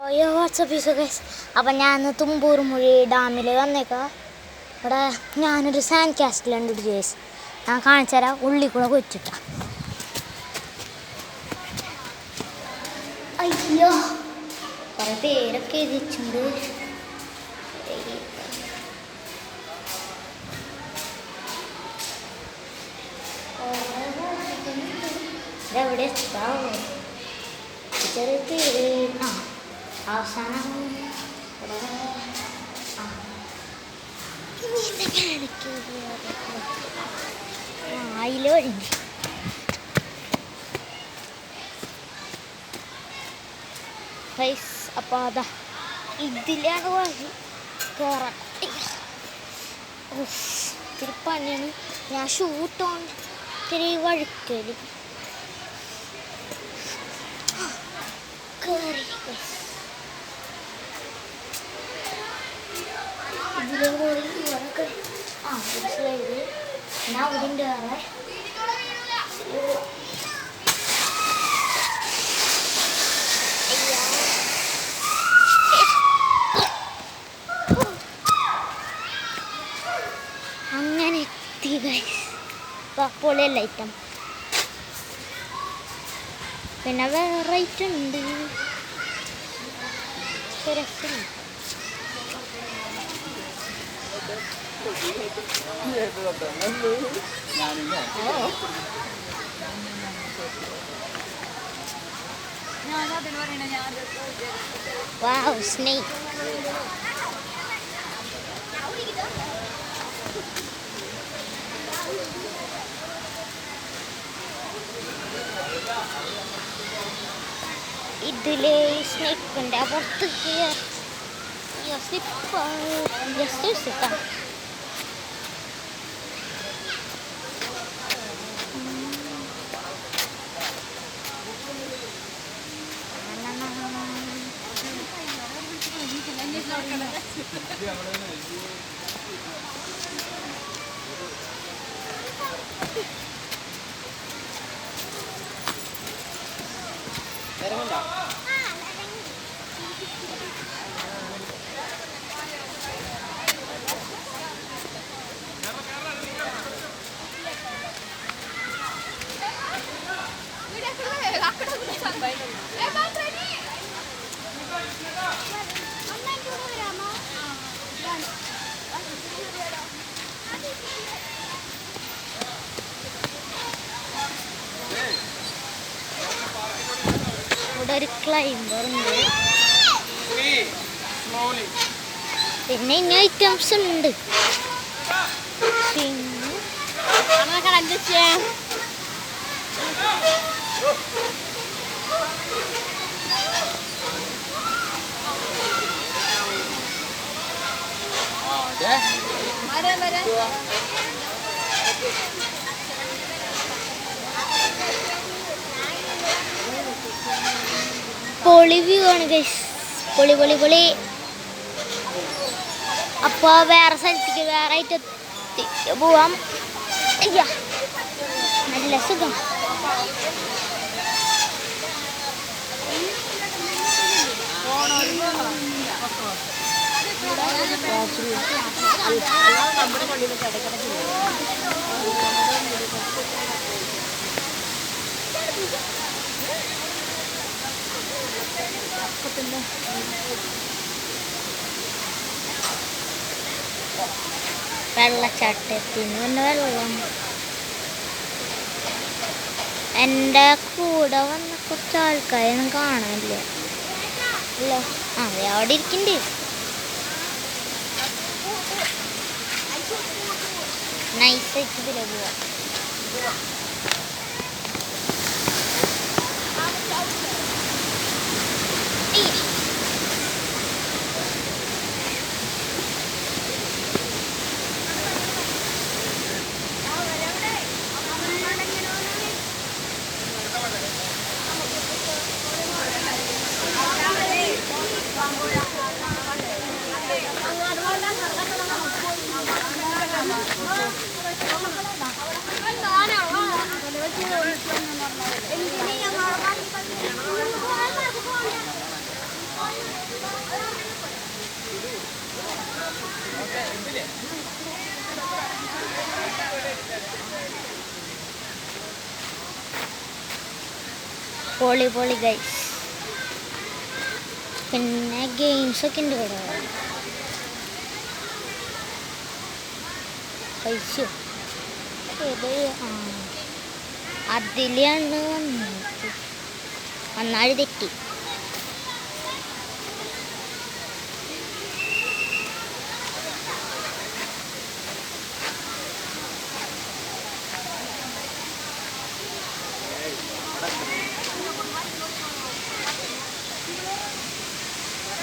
അയ്യോ WhatsApp guys. അപ്പം ഞാൻ തുമ്പൂർ മൊഴി ഡാമിൽ വന്നേക്കാം. ഇവിടെ ഞാനൊരു സാൻഡ് കാസ്റ്റിലുണ്ട് ഗൈസ്. ഞാൻ കാണിച്ചു തരാം. ഉള്ളിൽ കൂടെ കൊച്ചിട്ട അയ്യോ കുറേ പേരൊക്കെ എഴുതിയിട്ടുണ്ട്. ഇതെവിടെ എത്താവോ ചെറിയ പേര്. അവസാനം അതിൽ ഒഴിഞ്ഞു. ഗൈസ് അപ്പോൾ അതാ ഇതിലാണ് വഴി കയറാൻ. ഇത്തിരി പണിയാണ്. ഞാൻ ഷൂട്ടോൺ ഇത്തിരി വഴുക്കല് കയറി. ഇതിലെ പോയി ഇവരൊക്കെ ഒരു സ്ലൈഡ് ഞാൻ അവിടെ കയറേ. അങ്ങനെ എത്തി ഗൈസ്. പൊളിയല്ല ഐറ്റം. പിന്നെ വേറെ ഐറ്റം ഉണ്ട് രസം. Wow, snake. ഇതിലെ സ്നേക്ക് ഉണ്ട്. പുറത്തേക്ക് ജസ്റ്റ് ഇവിടെ ഒരു ക്ലൈംബർ ഉണ്ട്. പിന്നെ ഇനി ഐറ്റംസ് ഉണ്ട്. പൊളി വ്യൂ ആണ് ഗൈസ്. പൊളി പൊളി പൊളി. അപ്പോൾ വേറെ സ്ഥലത്തേക്ക് വേറെ ആയിട്ട് പോവാം. നല്ല സുഖം. വെള്ളച്ചാട്ടത്തിന് പിന്നെ വെള്ളം. എൻ്റെ കൂടെ വന്ന കുറച്ച് ആൾക്കാരൊന്നും കാണാനില്ല അല്ലേ. അതെ അവിടെ ഇരിക്കണ്ടേ. നൈസായിട്ട് ഇതിലെ പോവാം. പൊളി പൊളി ഗൈസ്. പിന്നെ ഗെയിംസൊക്കെ ഉണ്ട് ഇവിടെ. പൈസ ഇത് അതിലാണ് വന്നത്. വന്നാല് തെറ്റി.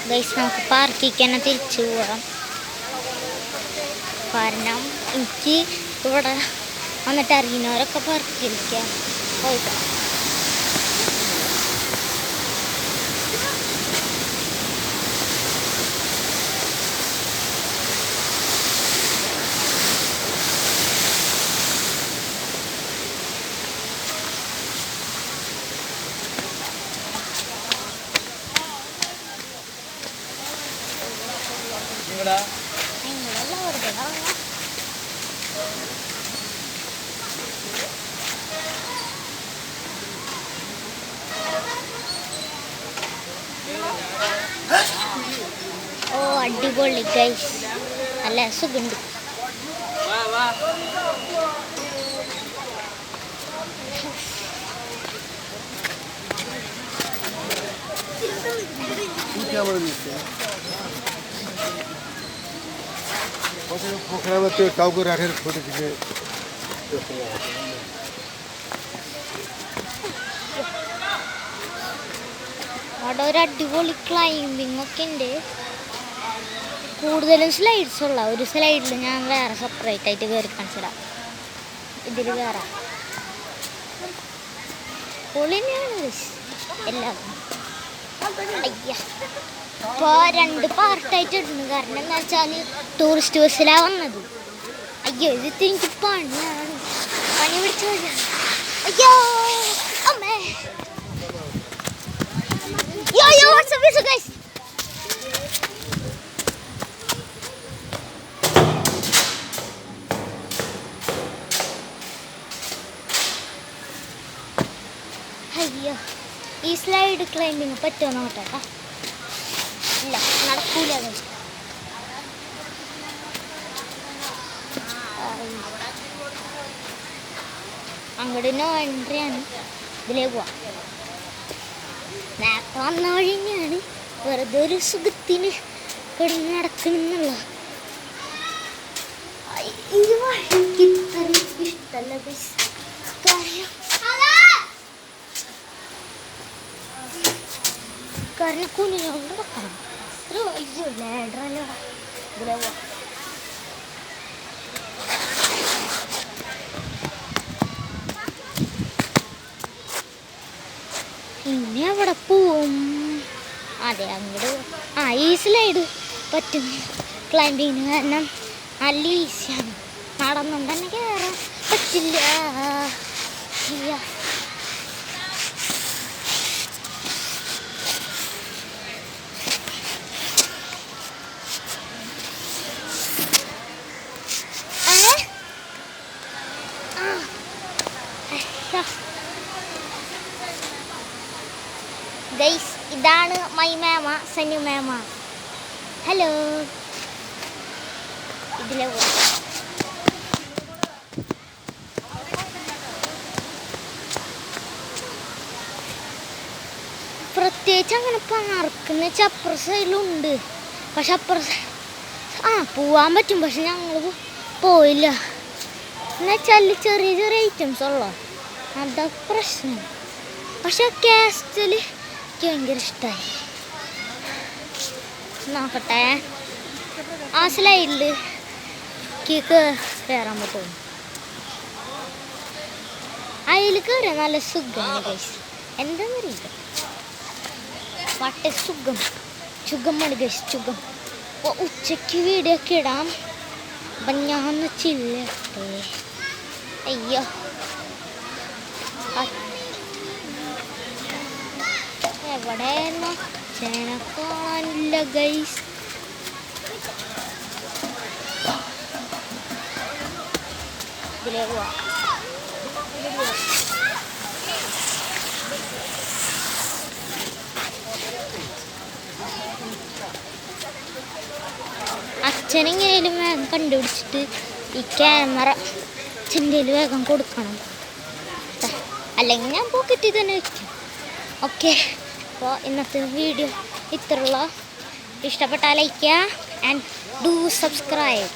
ഗൈസ് നമുക്ക് പാർക്കിലേക്ക് തന്നെ തിരിച്ചു പോകാം. കാരണം എനിക്ക് ഇവിടെ വന്നിട്ട് അറിയുന്നവരൊക്കെ പാർക്കിലേക്കാം പോയിക്കാം. ഓ അടിപൊളി ഗൈസ്, നല്ല സുഖമുണ്ട്. पोखरामध्ये टावकर राठेर फोटो तिथे അവിടെ ഒരു അടിപൊളി ക്ലൈമ്പിംഗ് ഒക്കെ ഉണ്ട്. കൂടുതലും സ്ലൈഡ്സ് ഉള്ള ഒരു സ്ലൈഡിൽ ഞാൻ വേറെ സെപ്പറേറ്റ് ആയിട്ട് കയറി കാണിച്ചിടാം. ഇതിൽ കയറാം. പൊളി തന്നെയാണ് എല്ലാം. അയ്യ ഇപ്പോൾ 2 പാർട്ടായിട്ട് ഇടുന്നു. കാരണം എന്താ വെച്ചാൽ ടൂറിസ്റ്റ് ബസ്സിലാണ് വന്നത്. അയ്യോ ഇത് എനിക്ക് പണിയാണ്, പണി പിടിച്ച വഴിയാണ്. അയ്യോ അമ്മേ. Yo, what's up, guys? അയ്യോ ഈ സ്ലൈഡ് ക്ലൈമ്പിങ് പറ്റുമോ നോക്കട്ടെ. ഇല്ല, നടക്കൂല. അങ്ങോട്ട് നോ എൻട്രിയാണ്. ഇതിലേ പോവാം. നേരത്തെ വന്ന വഴി തന്നെയാണ്. വെറുതെ ഒരു സുഖത്തിന് കിടന്ന് നടക്കണമെന്നുള്ള. ഈ വഴിക്ക് ഇത്രയും ഇഷ്ടമല്ല ബസ്. കാരണം കുഞ്ഞുകൊണ്ട് നടക്കണം. അയ്യോ ലേഡറല്ലോ. ഇതിലേ പോവാം. ഇനി അവിടെ പോവും. അതെ അങ്ങോട്ട്. ഈ സ്ലൈഡ് പറ്റും ക്ലൈമ്പിങ്ങിന്. കാരണം നല്ല ഈസിയാണ്. നടന്നുകൊണ്ട് തന്നെ കയറാൻ പറ്റില്ല. ഗൈസ് ഇതാണ് my mama, Sanu mama. Hello. ഇതിലെ പ്രത്യേകിച്ച് അങ്ങനെ പാർക്കുന്ന വെച്ചാൽ അപ്പുറ സൈഡിലുണ്ട്. പക്ഷെ അപ്പുറ പോവാൻ പറ്റും. പക്ഷെ ഞങ്ങൾ പോയില്ല. എന്നുവെച്ചാൽ ചെറിയ ചെറിയ ഐറ്റംസ് ഉള്ളു. അതൊക്കെ പ്രശ്നം. പക്ഷെ കാസ്റ്റൽ എനിക്ക് ഭയങ്കര ഇഷ്ടമായി. നോക്കട്ടെ ആ സ്ലൈഡിൽ കയറാൻ പറ്റും. അതിൽ കയറാൻ നല്ല സുഖമാണ് ഗൈസ്. എന്താണെന്നറിയില്ല, സുഖം സുഖമാണ് ഗൈസ്, സുഖം. അപ്പോൾ ഉച്ചയ്ക്ക് വീഡിയോ ഒക്കെ ഇടാം. അപ്പം ഞാൻ ചില്ലട്ടെ. അയ്യോ എവിടെ ചേന കാണാനില്ല ഗൈസ്. അതിലേ പോവാം. അച്ഛനെങ്ങനെയും വേഗം കണ്ടുപിടിച്ചിട്ട് ഈ ക്യാമറ അച്ഛൻ്റെ വേഗം കൊടുക്കണം, അല്ലെങ്കിൽ ഞാൻ പോക്കറ്റിൽ തന്നെ വയ്ക്കും. ഓക്കെ, അപ്പോൾ ഇന്നത്തെ വീഡിയോ ഇത്രയുള്ള. ഇഷ്ടപ്പെട്ടാൽ ലൈക്ക് ചെയ്യുക ആൻഡ് ഡു സബ്സ്ക്രൈബ്.